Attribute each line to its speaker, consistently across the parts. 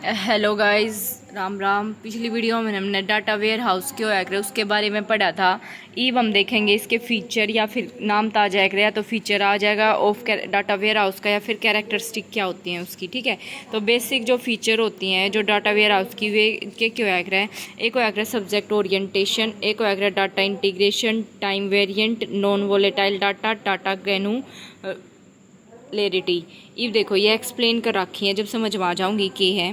Speaker 1: Hello guys, Ram Ram. पिछली video में हमने डाटा वेयर हाउस क्यों है उसके बारे में पढ़ा था। ईब हम देखेंगे इसके फीचर, या फिर नाम तो आ जाएगा या तो फीचर आ जाएगा ऑफ डाटा वेयर हाउस का, या फिर कैरेक्टरिस्टिक क्या होती हैं उसकी। ठीक है, तो बेसिक जो फीचर होती हैं जो डाटा वेयर हाउस की वे के क्यों है। एक को है सब्जेक्ट ओरिएंटेशन, एक को है data integration, time variant, non volatile data, data granularity. ये देखो ये एक्सप्लेन कर रखी है, जब समझ में आ जाऊंगी कि है।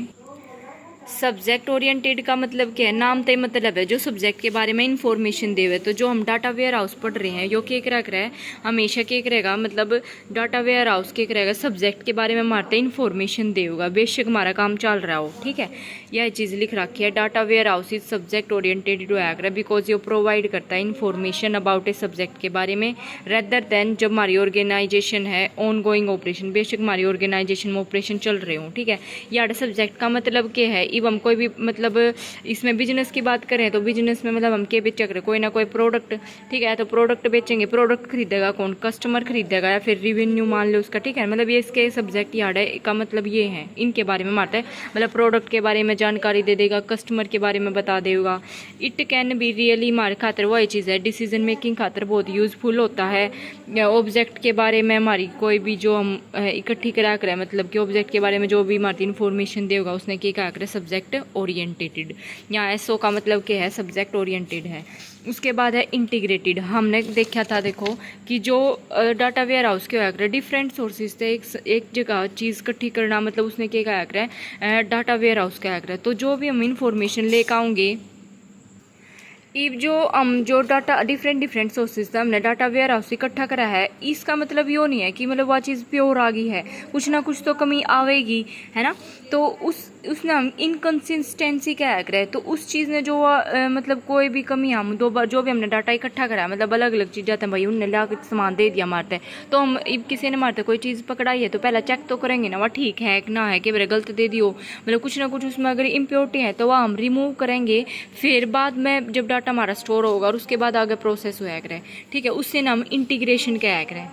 Speaker 1: सब्जेक्ट ओरिएंटेड का मतलब क्या है, नाम तय मतलब है जो सब्जेक्ट के बारे में इंफॉर्मेशन दे हुए। तो जो हम डाटा वेयर हाउस पढ़ रहे हैं यो केक रख रहा है हमेशा केक रहेगा, मतलब डाटा वेयर हाउस केक रहेगा सब्जेक्ट के बारे में मारते इंफॉर्मेशन देगा, बेशक हमारा काम चल रहा हो। ठीक है, यह चीज़ लिख रखी है। Data warehouse is subject oriented to है बिकॉज ये प्रोवाइड करता है इंफॉर्मेशन अबाउट ए सब्जेक्ट के बारे में रेदर देन जब हमारी ऑर्गेनाइजेशन है ऑन गोइंग ऑपरेशन, बेशक हमारी ऑर्गेनाइजेशन में ऑपरेशन चल रहे हो। ठीक है, यार सब्जेक्ट का मतलब क्या है। इब हम कोई भी मतलब इसमें बिजनेस की बात करें तो बिजनेस में मतलब हम क्या बेच रहे, कोई ना कोई प्रोडक्ट। ठीक है, तो प्रोडक्ट बेचेंगे, प्रोडक्ट खरीदेगा कौन, कस्टमर खरीदेगा या फिर रिवेन्यू मान लो उसका। ठीक है, मतलब ये इसके सब्जेक्ट यार्ड है का मतलब ये है, इनके बारे में मारता है, मतलब प्रोडक्ट के बारे में जानकारी दे देगा, कस्टमर के बारे में बता देगा। इट कैन बी रियली हमारे खातर वही चीज़ है डिसीजन मेकिंग खातर बहुत यूजफुल होता है। ऑब्जेक्ट के बारे में हमारी कोई भी जो हम इकट्ठी करा कर मतलब कि ऑब्जेक्ट के बारे में जो भी हमारी इन्फॉर्मेशन देगा उसने क्या करा सब्जेक्ट ओरिएंटेड। यहाँ एसओ का मतलब क्या है, सब्जेक्ट ओरिएंटेड है। उसके बाद है इंटीग्रेटेड। हमने देखा था देखो कि जो डाटा वेयर हाउस के है डिफरेंट सोर्सेज से एक जगह चीज़ इकट्ठी करना, मतलब उसने क्या है डाटा वेयर हाउस का है। तो जो भी हम इंफॉर्मेशन लेकर आऊँगे जो डाटा डिफरेंट सोर्सेज से हमने डाटा वेयर हाउस इकट्ठा करा है, इसका मतलब यो नहीं है कि मतलब वह चीज़ प्योर आ गई है, कुछ ना कुछ तो कमी आवेगी, है ना। तो उसने हम इनकन्सिस्टेंसी क्या है तो उस चीज़ ने जो मतलब कोई भी कमी हम दो बार जो भी हमने डाटा इकट्ठा करा है, मतलब अलग अलग चीज़ जाते हैं भाई, उनने ला सामान दे दिया मारते हैं। तो हम किसी ने मारते कोई चीज़ पकड़ाई है तो पहले चेक तो करेंगे ना वह ठीक है कि ना है कि मेरे गलत दे दियो, मतलब कुछ ना कुछ उसमें अगर इम्प्योरिटी है तो वह हम रिमूव करेंगे। फिर बाद में जब डाटा हमारा स्टोर होगा और उसके बाद आगे प्रोसेस होया करे। ठीक है, उससे नाम इंटीग्रेशन क्या है,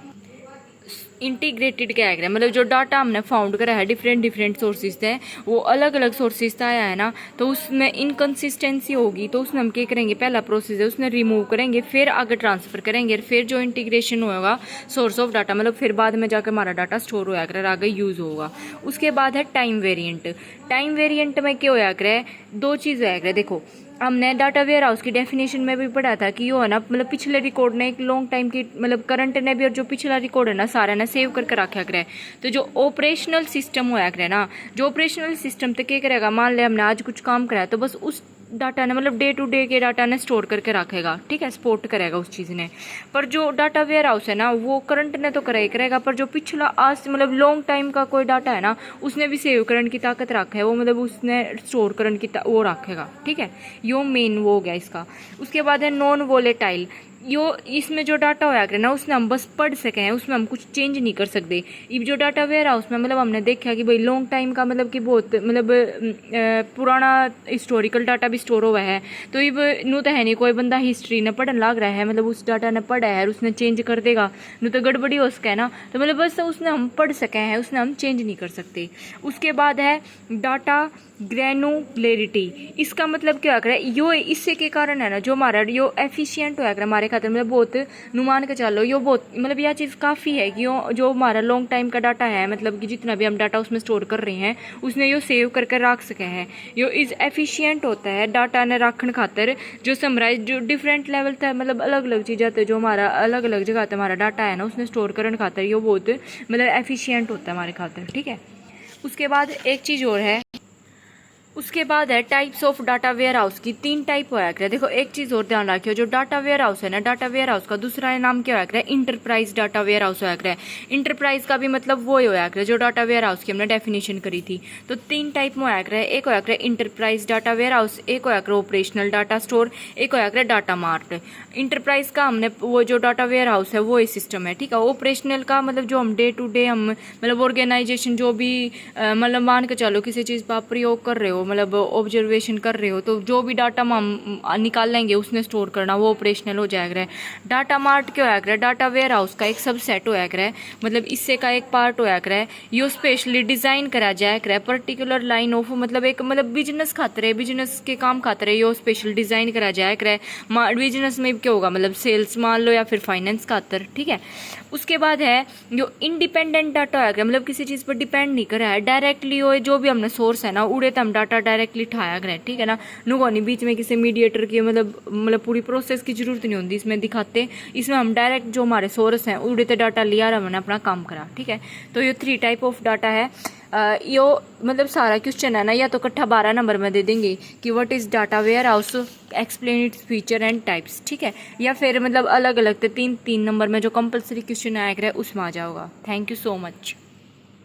Speaker 1: इंटीग्रेटेड क्या है, मतलब जो डाटा हमने फाउंड करा है डिफरेंट सोर्सेज से, वो अलग अलग सोर्सेज से आया है ना, तो उसमें इनकन्सिस्टेंसी होगी तो उसमें हम क्या करेंगे, पहला प्रोसेस है उसने रिमूव करेंगे, फिर आगे ट्रांसफर करेंगे, फिर जो इंटीग्रेशन होगा सोर्स ऑफ डाटा, मतलब फिर बाद में जाकर हमारा डाटा स्टोर होया करे आगे यूज होगा। उसके बाद है टाइम वेरिएंट। टाइम वेरिएंट में क्या होया करे, दो चीज़ होया करे। देखो हमने डाटा वेयर हाउस की डेफिनेशन में भी पढ़ा था कि यो है ना, मतलब पिछले रिकॉर्ड ने एक लॉन्ग टाइम की मतलब करंट ने भी और जो पिछला रिकॉर्ड है ना सारा ने सेव करके रखा करे। तो जो ऑपरेशनल सिस्टम होया करे ना, जो ऑपरेशनल सिस्टम तो क्या करेगा, मान ले हमने आज कुछ काम करा है तो बस उस डाटा ने मतलब डे टू डे के डाटा ने स्टोर करके रखेगा। ठीक है, सपोर्ट करेगा उस चीज़ ने। पर जो डाटा वेयर हाउस है ना वो करंट ने तो करेगा, पर जो पिछला आज मतलब लॉन्ग टाइम का कोई डाटा है ना उसने भी सेव करने की ताकत रखा है, वो मतलब उसने स्टोर करने की वो रखेगा। ठीक है, यो मेन वो हो गया इसका। उसके बाद है नॉन वोलेटाइल। यो इसमें जो डाटा होया करे ना उसने हम बस पढ़ सके हैं, उसमें हम कुछ चेंज नहीं कर सकते। इब जो डाटा वेयर हाउस में मतलब हमने देखा कि भाई लॉन्ग टाइम का मतलब कि बहुत मतलब पुराना हिस्टोरिकल डाटा भी स्टोर हुआ है। तो इब नू तो है नहीं कोई बंदा हिस्ट्री ने पढ़ने लग रहा है, मतलब उस डाटा ने पढ़ा है और उसने चेंज कर देगा, नू तो गड़बड़ी हो सके ना। तो मतलब बस उसने हम पढ़ सके हैं, उसने हम चेंज नहीं कर सकते। उसके बाद है डाटा ग्रेनुलेरिटी। इसका मतलब क्या है, यो इससे के कारण है ना जो हमारा यो एफिशिएंट होया करे हमारे खातिर, मतलब बहुत नुमान के चलो यो बहुत मतलब यह चीज़ काफ़ी है कि यो जो हमारा लॉन्ग टाइम का डाटा है, मतलब कि जितना भी हम डाटा उसमें स्टोर कर रहे हैं उसने यो सेव करके रख सके हैं। यो इज एफिशिएंट होता है डाटा ने रखने खातिर, जो समराइज जो डिफरेंट लेवल था, मतलब अलग अलग चीज़ें आते जो हमारा अलग अलग जगह पर हमारा डाटा है ना उसने स्टोर करने खातिर यो बहुत मतलब एफिशिएंट होता है हमारे खातिर। ठीक है, उसके बाद एक चीज़ और है, उसके बाद है types of data warehouse की। तीन टाइप होया करे। देखो एक चीज़ और ध्यान रखियो, जो डाटा वेयर हाउस है ना, डाटा वेयर हाउस का दूसरा नाम क्या होया करे, इंटरप्राइज डाटा वेयर हाउस होया करे। इंटरप्राइज का भी मतलब वो ही होया करे जो डाटा वेयर हाउस की हमने डेफिनेशन करी थी। तो तीन टाइप में होया करे, एक होया करे इंटरप्राइज डाटा वेयर हाउस, एक होया करे ऑपरेशनल डाटा स्टोर, एक होया करे डाटा मार्ट। इंटरप्राइज का हमने वो जो डाटा वेयर हाउस है वो ही सिस्टम है। ठीक है, ऑपरेशनल का मतलब जो हम डे टू डे हम मतलब ऑर्गेनाइजेशन जो भी मतलब मान के चलो किसी चीज़ पर आप प्रयोग कर रहे हो, हो, मतलब ऑब्जर्वेशन कर रहे हो, तो जो भी डाटा हम निकाल लेंगे उसने स्टोर करना, वो ऑपरेशनल हो जाएगा है। डाटा मार्ट क्या होया करे, डाटा वेयर हाउस का एक सबसेट होया करे, मतलब इससे का एक पार्ट होया करे। यो स्पेशली डिजाइन करा जाया करे पर्टिकुलर लाइन ऑफ, मतलब एक मतलब बिजनेस खातर, बिजनेस के काम खातर यो स्पेशल डिजाइन करा जाया करे। बिजनेस में क्या होगा, मतलब सेल्स मान लो या फिर फाइनेंस खातर, ठीक है। उसके बाद है जो इंडिपेंडेंट डाटा है, मतलब किसी चीज़ पर डिपेंड नहीं करा है, डायरेक्टली हो जो भी हमने सोर्स है ना उड़े तो हम डाटा डायरेक्टली ठाया करें, ठीक है ना। नुको नहीं बीच में किसी मीडिएटर की मतलब पूरी प्रोसेस की जरूरत नहीं होती इसमें दिखाते। इसमें हम डायरेक्ट जो हमारे सोर्स हैं उड़े तो डाटा लिया और हमने अपना काम करा, ठीक है। तो ये 3 टाइप ऑफ डाटा है। यो मतलब सारा क्वेश्चन है ना, या तो इकट्ठा 12 नंबर में दे देंगे कि what is data warehouse, explain its feature and types, ठीक है। या फिर मतलब अलग अलग 3 नंबर में जो कंपलसरी क्वेश्चन आया करे उसमें आ जाओगा। Thank you so much.